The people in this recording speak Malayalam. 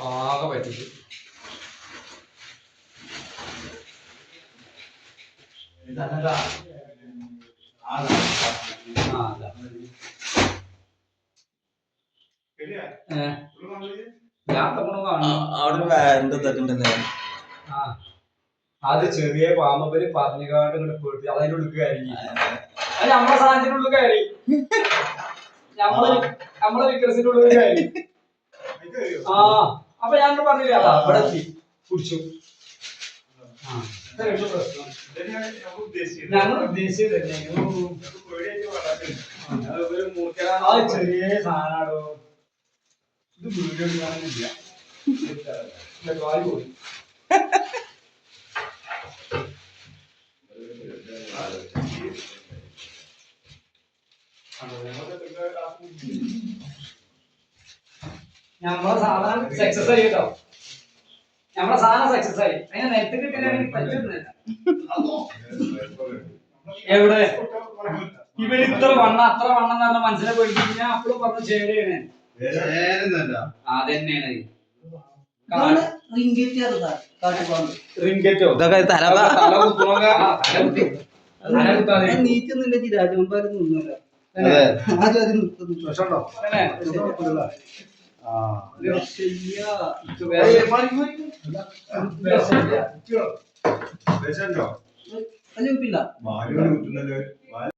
ആകെ പറ്റിച്ചു. അത് ചെറിയ പാമ്പര് പറഞ്ഞുകാണ്ട് ഇങ്ങോട്ട് പോയിട്ട് അതിൻ്റെ ഉള്ളിൽ കയറി. അത് നമ്മളെ സാധനത്തിന്റെ ഉള്ളിൽ കയറി. നമ്മളെ വിക്രസിന്റെ ഉള്ളിൽ കയറി. അപ്പൊ ഞാൻ പറഞ്ഞില്ല അവിടെ എത്തി കുടിച്ചു. ഞങ്ങൾ ഉദ്ദേശിച്ചത് ചെറിയ സാധനാടോ. ഇത് വീഡിയോ എടുക്കാനൊന്നുമില്ല. പോയി നമ്മളെ സാധനം സക്സസ് ആയി കേട്ടോ. നമ്മളെ സാധനം സക്സസ് ആയി. അതിനെ നെറ്റ് കിട്ടിയില്ലെങ്കിൽ പറ്റുന്നില്ല. എവിടെ ഇവര് ഇത്ര വണ്ണം അത്ര വണ്ണം എന്ന് പറഞ്ഞ മനസ്സിനെ പേടിപ്പിച്ച് ഞാൻ അപ്പോഴും പറഞ്ഞു ശരിയാണ്. അതന്നെയാണ് റിങ്കറ്റോ നീക്കുന്നില്ല രാജകുമാരൻ നിന്നല്ലോ.